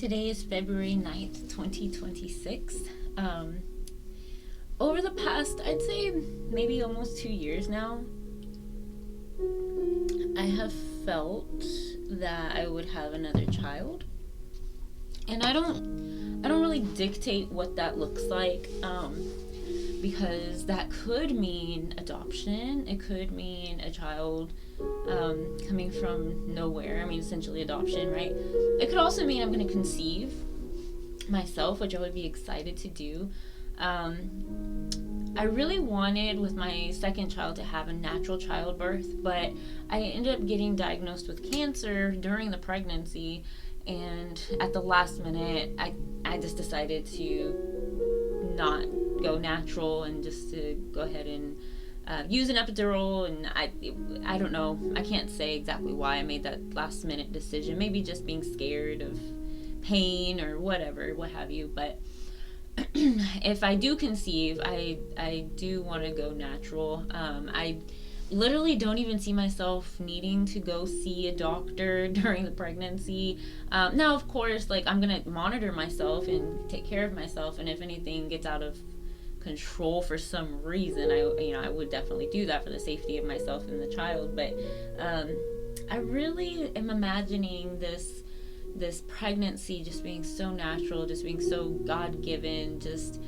Today is February 9th, 2026. Over the past, I'd say maybe almost 2 years now, I have felt that I would have another child. And I don't really dictate what that looks like, because that could mean adoption. It could mean a child coming from nowhere. I mean, essentially adoption, right? It could also mean I'm going to conceive myself, which I would be excited to do. I really wanted with my second child to have a natural childbirth, but I ended up getting diagnosed with cancer during the pregnancy, and at the last minute, I just decided to not go natural and just to go ahead and use an epidural. And I don't know, I can't say exactly why I made that last minute decision. Maybe just being scared of pain or whatever, what have you. But if I do conceive, I do want to go natural. I literally don't even see myself needing to go see a doctor during the pregnancy. Now, of course, like, I'm gonna monitor myself and take care of myself, and if anything gets out of control for some reason, I would definitely do that for the safety of myself and the child. But I really am imagining this pregnancy just being so natural, just being so God-given, just,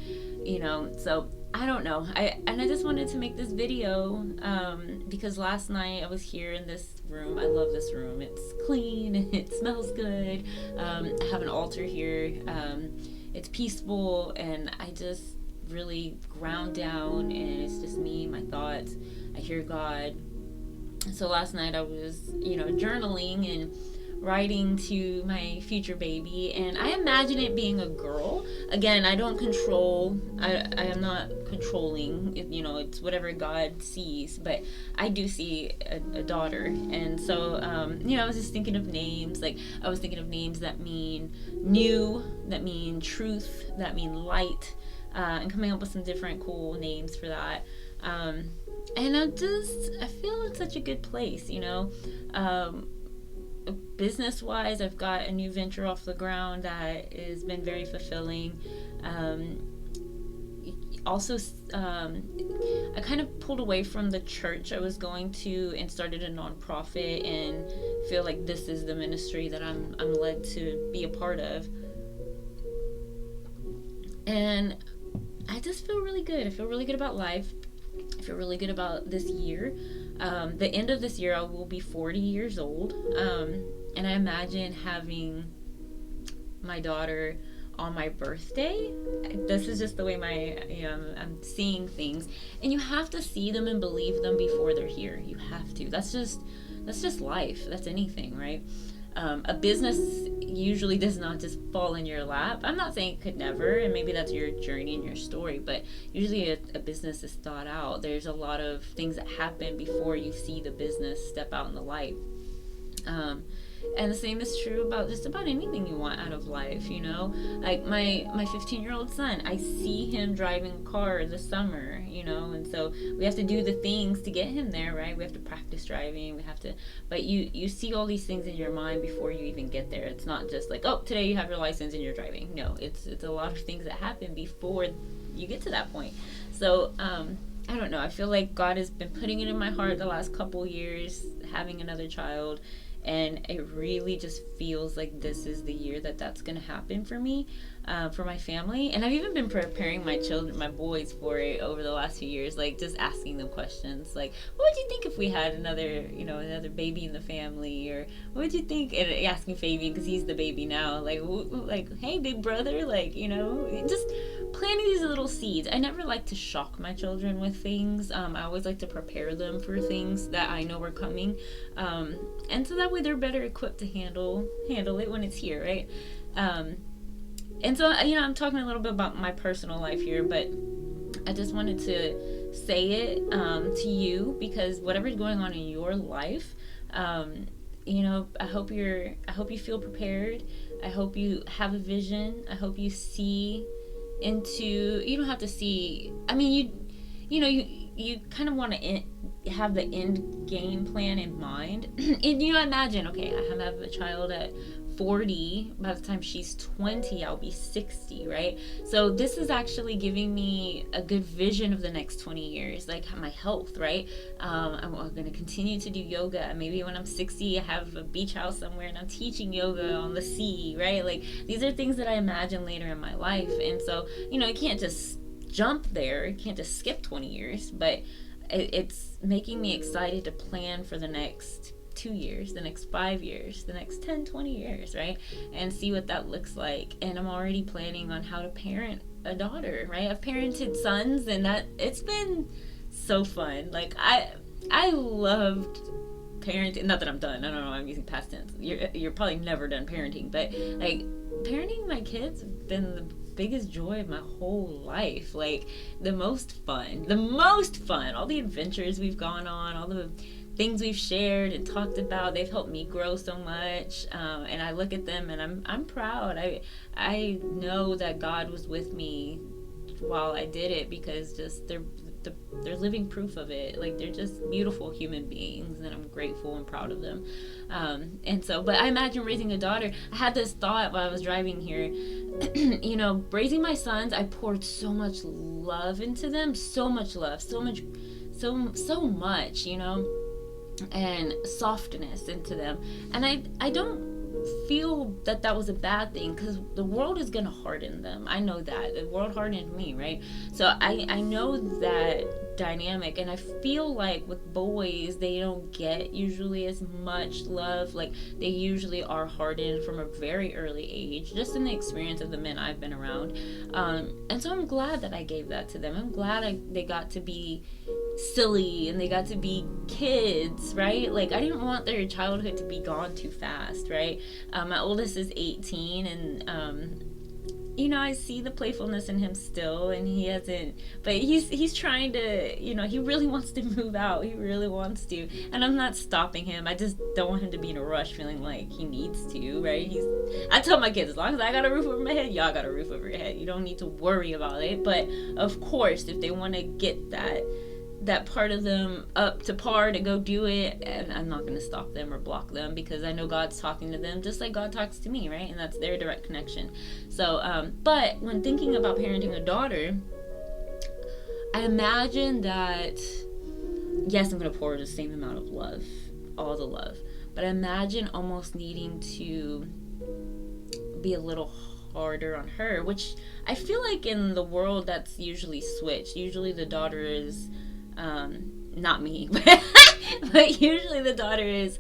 so I don't know. I just wanted to make this video because last night I was here in this room. I love this room. It's clean, it smells good. I have an altar here. It's peaceful, and I just really ground down, and it's just me, my thoughts. I hear God. So last night I was, journaling and writing to my future baby, and I imagine it being a girl. Again, I don't control. I am not controlling. It's whatever God sees, but I do see a daughter. And so, I was just thinking of names. Like, I was thinking of names that mean new, that mean truth, that mean light, and coming up with some different cool names for that. And I feel it's such a good place, business wise. I've got a new venture off the ground that has been very fulfilling. Also, I kind of pulled away from the church I was going to and started a nonprofit, and feel like this is the ministry that I'm led to be a part of. And I just feel really good. I feel really good about life. I feel really good about this year. The end of this year, I will be 40 years old. And I imagine having my daughter on my birthday. This is just the way I'm seeing things. And you have to see them and believe them before they're here. You have to. That's just life. That's anything, right? A business usually does not just fall in your lap. I'm not saying it could never, and maybe that's your journey and your story, but usually a business is thought out. There's a lot of things that happen before you see the business step out in the light. And the same is true about just about anything you want out of life, Like my 15-year-old son, I see him driving a car this summer, and so we have to do the things to get him there, right? We have to practice driving, but you see all these things in your mind before you even get there. It's not just like, oh, today you have your license and you're driving. No, it's a lot of things that happen before you get to that point. So, I don't know. I feel like God has been putting it in my heart the last couple years, having another child. And it really just feels like this is the year that's going to happen for me, for my family. And I've even been preparing my boys for it over the last few years, like just asking them questions like, what would you think if we had another baby in the family? Or what would you think? And asking Fabian, because he's the baby now, like, hey, big brother, just planting these little seeds. I never like to shock my children with things. I always like to prepare them for things that I know are coming. And so that way they're better equipped to handle it when it's here, right? And so, I'm talking a little bit about my personal life here, but I just wanted to say it to you, because whatever's going on in your life, I hope you feel prepared. I hope you have a vision. I hope you see you don't have to see, you kind of want to have the end game plan in mind. And imagine, okay, I have a child at 40. By the time she's 20, I'll be 60, right? So this is actually giving me a good vision of the next 20 years, like my health, right? I'm going to continue to do yoga. Maybe when I'm 60, I have a beach house somewhere and I'm teaching yoga on the sea, right? Like, these are things that I imagine later in my life. And so, you can't just jump there. You can't just skip 20 years, but it's making me excited to plan for the next 2 years, the next 5 years, the next 10, 20 years, right? And see what that looks like. And I'm already planning on how to parent a daughter, right? I've parented sons, and that it's been so fun. Like, I loved parenting. Not that I'm done. I don't know. I'm using past tense. You're probably never done parenting, but like, parenting my kids has been the biggest joy of my whole life. Like, the most fun, all the adventures we've gone on, all the things we've shared and talked about, they've helped me grow so much. And I look at them and I'm proud. I know that God was with me while I did it, because just they're living proof of it. Like, they're just beautiful human beings, and I'm grateful and proud of them. And so, but I imagine raising a daughter. I had this thought while I was driving here. Raising my sons, I poured so much love into them, so much love, so much, and softness into them. And I don't feel that was a bad thing, because the world is going to harden them. I know that. The world hardened me, right? So I know that dynamic, and I feel like with boys, they don't get usually as much love. Like, they usually are hardened from a very early age, just in the experience of the men I've been around. And so I'm glad that I gave that to them. I'm glad they got to be silly and they got to be kids, right? Like, I didn't want their childhood to be gone too fast, right? My oldest is 18, and I see the playfulness in him still, and he hasn't, but he's trying to, he really wants to move out. He really wants to, and I'm not stopping him. I just don't want him to be in a rush, feeling like he needs to, right? I tell my kids, as long as I got a roof over my head, y'all got a roof over your head. You don't need to worry about it. But of course, if they want to get that part of them up to par to go do it, and I'm not going to stop them or block them, because I know God's talking to them just like God talks to me, right? And that's their direct connection. So but when thinking about parenting a daughter, I imagine that, yes, I'm going to pour the same amount of love, all the love, but I imagine almost needing to be a little harder on her, which I feel like in the world that's usually switched. Usually the daughter is not me, but usually the daughter is,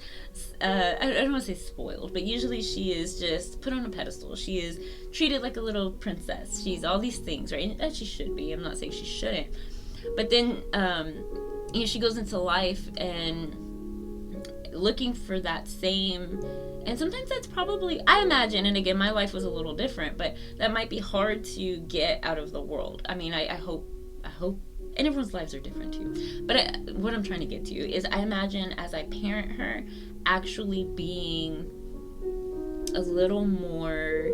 I don't want to say spoiled, but usually she is just put on a pedestal. She is treated like a little princess. She's all these things, right? And she should be. I'm not saying she shouldn't. But then, she goes into life and looking for that same, and sometimes that's probably, I imagine, and again, my life was a little different, but that might be hard to get out of the world. I mean, I hope, and everyone's lives are different too. But what I'm trying to get to is, I imagine as I parent her, actually being a little more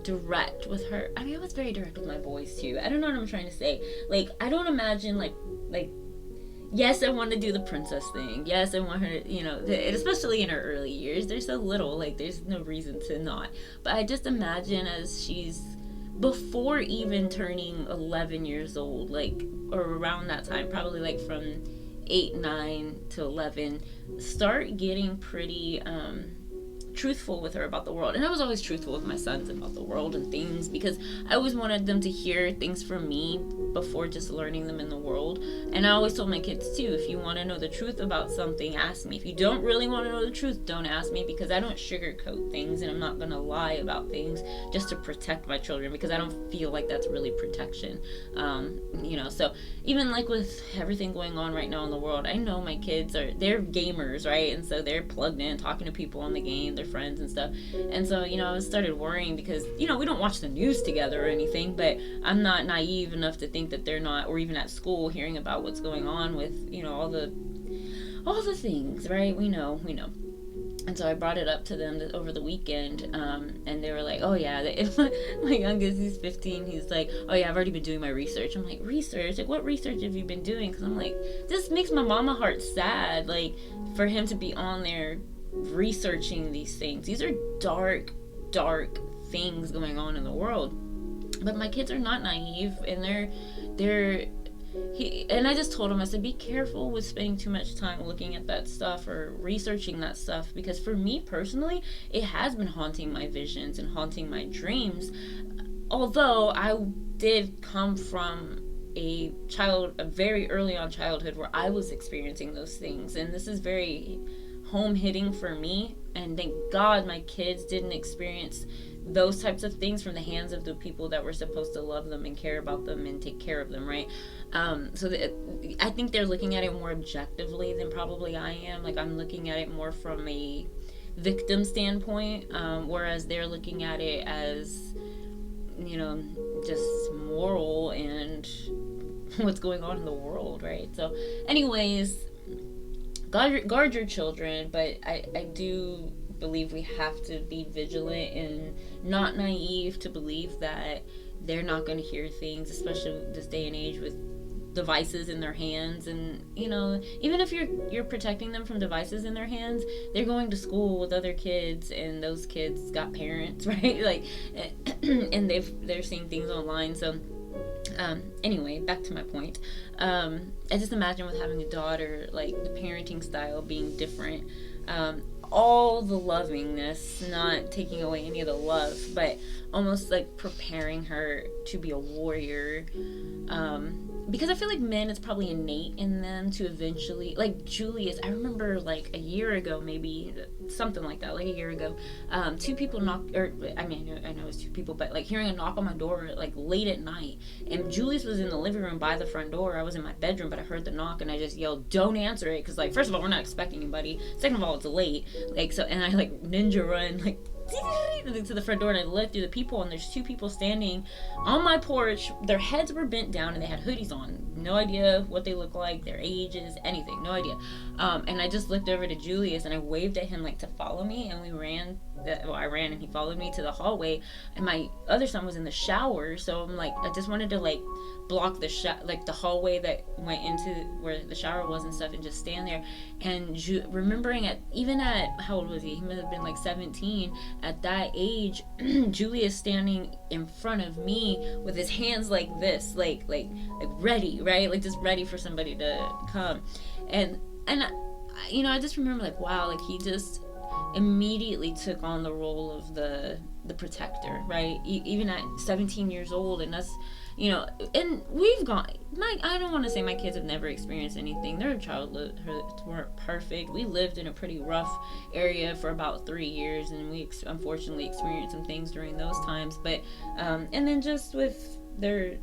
direct with her. I mean, I was very direct with my boys too. I don't know what I'm trying to say. Like, I don't imagine like yes, I want to do the princess thing. Yes, I want her, especially in her early years. They're so little, like, there's no reason to not. But I just imagine as she's, before even turning 11 years old, like, or around that time, probably like from 8, 9 to 11, start getting pretty truthful with her about the world. And I was always truthful with my sons about the world and things, because I always wanted them to hear things from me before just learning them in the world. And I always told my kids too, if you want to know the truth about something, ask me. If you don't really want to know the truth, don't ask me, because I don't sugarcoat things, and I'm not going to lie about things just to protect my children, because I don't feel like that's really protection. So even like with everything going on right now in the world, I know my kids they're gamers, right? And so they're plugged in, talking to people on the game, their friends and stuff. And so, I started worrying, because, we don't watch the news together or anything, but I'm not naive enough to think that they're not, or even at school, hearing about what's going on with, all the things, right? We know. And so I brought it up to them over the weekend, and they were like, oh yeah, my youngest, he's 15, he's like, oh yeah, I've already been doing my research. I'm like, research? Like, what research have you been doing? Because I'm like, this makes my mama heart sad, like, for him to be on there researching these things. These are dark dark things going on in the world. But my kids are not naive, and they're and I just told him, I said, be careful with spending too much time looking at that stuff or researching that stuff, because for me personally, it has been haunting my visions and haunting my dreams. Although I did come from a very early on childhood where I was experiencing those things, and this is very home hitting for me, and thank God my kids didn't experience those types of things from the hands of the people that were supposed to love them and care about them and take care of them, right? I think they're looking at it more objectively than probably I am. Like, I'm looking at it more from a victim standpoint, whereas they're looking at it as, just moral and what's going on in the world, right? So anyways, guard your children, but I do believe we have to be vigilant and not naive to believe that they're not going to hear things, especially this day and age with devices in their hands. And even if you're protecting them from devices in their hands, they're going to school with other kids, and those kids got parents, right? Like, and they're seeing things online. So anyway, back to my point. I just imagine with having a daughter, like, the parenting style being different. All the lovingness, not taking away any of the love, but almost like preparing her to be a warrior. Because I feel like men, it's probably innate in them to eventually, like Julius, I remember like a year ago, maybe something like that, like a year ago, two people knocked, or I mean, I know it was two people, but like hearing a knock on my door like late at night, and Julius was in the living room by the front door. I was in my bedroom, but I heard the knock, and I just yelled, "Don't answer it," because, like, first of all, we're not expecting anybody. Second of all, it's late. Like, so, and I like ninja run like to the front door, and I looked through the people, and there's two people standing on my porch. Their heads were bent down, and they had hoodies on. No idea what they look like, their ages, anything, no idea. And I just looked over to Julius, and I waved at him like to follow me, and we ran. I ran, and he followed me to the hallway. And my other son was in the shower, so I'm like, I just wanted to like block the hallway that went into where the shower was and stuff, and just stand there. And remembering even at how old was he? He must have been like 17 at that age. Julius standing in front of me with his hands like this, like ready, right? Like just ready for somebody to come. And I just remember, like, wow, like he just immediately took on the role of the protector, right? Even at 17 years old. And that's, and we've gone, I don't want to say my kids have never experienced anything. Their childhoods weren't perfect. We lived in a pretty rough area for about 3 years, and we unfortunately experienced some things during those times. But and then just with their,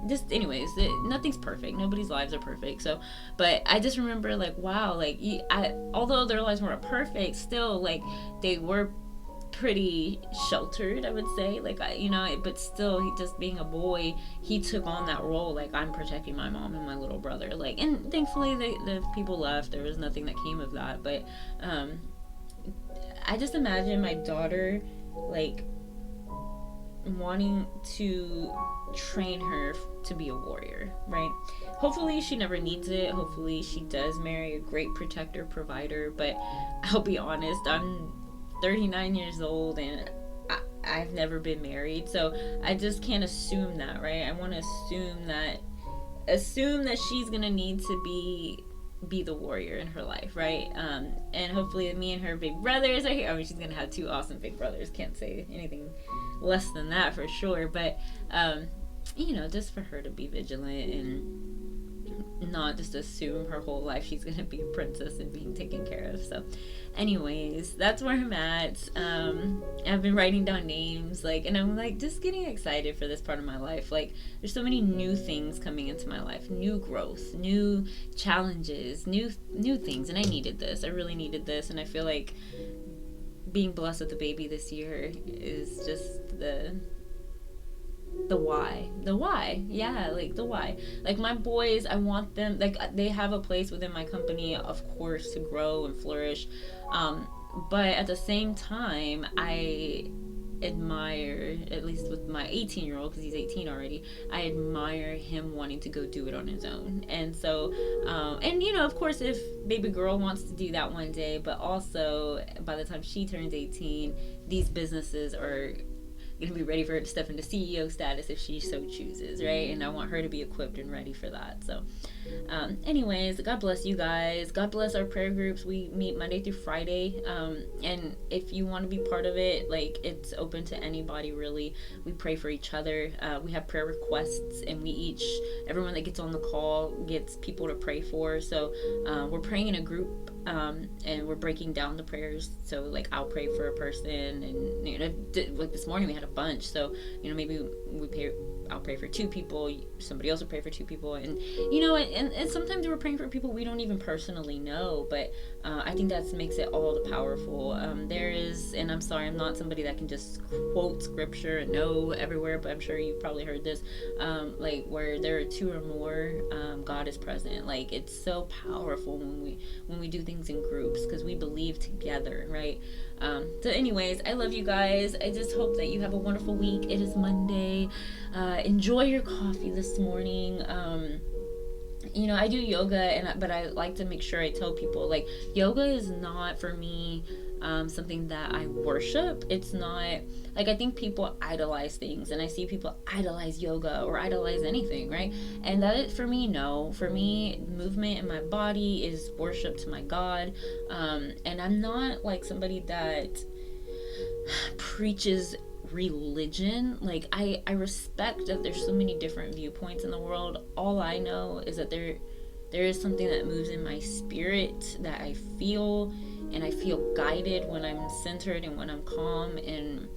just anyways, nothing's perfect. Nobody's lives are perfect. So, but I just remember, like, wow, like, although their lives weren't perfect, still, like, they were pretty sheltered, I would say, like, but still, he, just being a boy, he took on that role, like, I'm protecting my mom and my little brother, like, and thankfully the people left. There was nothing that came of that. But I just imagine my daughter, like, wanting to train her to be a warrior, right? Hopefully she never needs it. Hopefully she does marry a great protector, provider. But I'll be honest, I'm 39 years old, and I've never been married, so I just can't assume that, right? I want to assume that she's gonna need to be the warrior in her life, right? And hopefully me and her big brothers are here. I mean, she's gonna have two awesome big brothers. Can't say anything less than that for sure. But just for her to be vigilant and not just assume her whole life she's gonna be a princess and being taken care of. So anyways, that's where I'm at. I've been writing down names, like, and I'm like just getting excited for this part of my life. Like, there's so many new things coming into my life, new growth, new challenges, new things, and I needed this. I really needed this, and I feel like being blessed with a baby this year is just the why. Yeah, like the why. Like, my boys, I want them, like, they have a place within my company, of course, to grow and flourish, but at the same time, I admire, at least with my 18-year-old, because he's 18 already, I admire him wanting to go do it on his own. And so and of course, if baby girl wants to do that one day, but also by the time she turns 18, these businesses are going to be ready for her to step into CEO status if she so chooses, right? And I want her to be equipped and ready for that. So anyways, God bless you guys. God bless our prayer groups. We meet Monday through Friday. And if you want to be part of it, like, it's open to anybody, really. We pray for each other. We have prayer requests, and everyone that gets on the call gets people to pray for. So we're praying in a group, and we're breaking down the prayers. So, like, I'll pray for a person, and, you know, like this morning we had a bunch. So, you know, maybe I'll pray for 2 people, somebody else will pray for 2 people, and, you know, and sometimes we're praying for people we don't even personally know, but I think that makes it all the powerful. There is, and I'm sorry, I'm not somebody that can just quote scripture and know everywhere, but I'm sure you've probably heard this, like, where there are 2 or more, God is present. Like, it's so powerful when we do things in groups, because we believe together, right? So anyways, I love you guys. I just hope that you have a wonderful week. It is Monday. Enjoy your coffee this morning. You know, I do yoga, but I like to make sure I tell people, like, yoga is not for me something that I worship. It's not, like, I think people idolize things, and I see people idolize yoga or idolize anything, right? And that is, for me, no. For me, movement in my body is worship to my God. And I'm not like somebody that preaches religion. Like, I respect that there's so many different viewpoints in the world. All I know is that there is something that moves in my spirit that I feel, and I feel guided when I'm centered and when I'm calm. And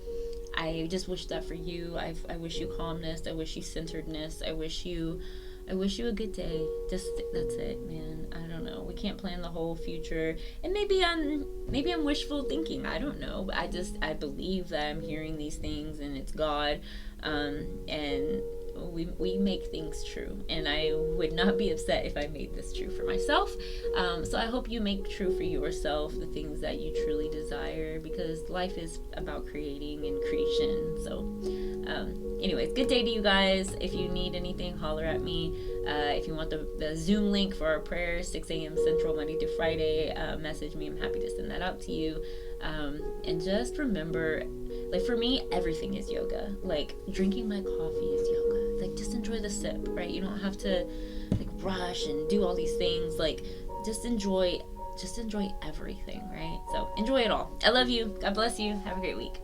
I just wish that for you. I wish you calmness. I wish you centeredness. I wish you a good day. Just, that's it, man. I don't know. We can't plan the whole future. And maybe I'm wishful thinking. I don't know. But I believe that I'm hearing these things, and it's God. And we make things true. And I would not be upset if I made this true for myself. So I hope you make true for yourself the things that you truly desire, because life is about creating and creation. So anyways, good day to you guys. If you need anything, holler at me. If you want the Zoom link for our prayers, 6 a.m. Central, Monday through Friday, message me. I'm happy to send that out to you. And just remember, like, for me, everything is yoga. Like, drinking my coffee is yoga. Like, just enjoy the sip, right? You don't have to, like, rush and do all these things. Like, just enjoy everything, right? So enjoy it all. I love you. God bless you. Have a great week.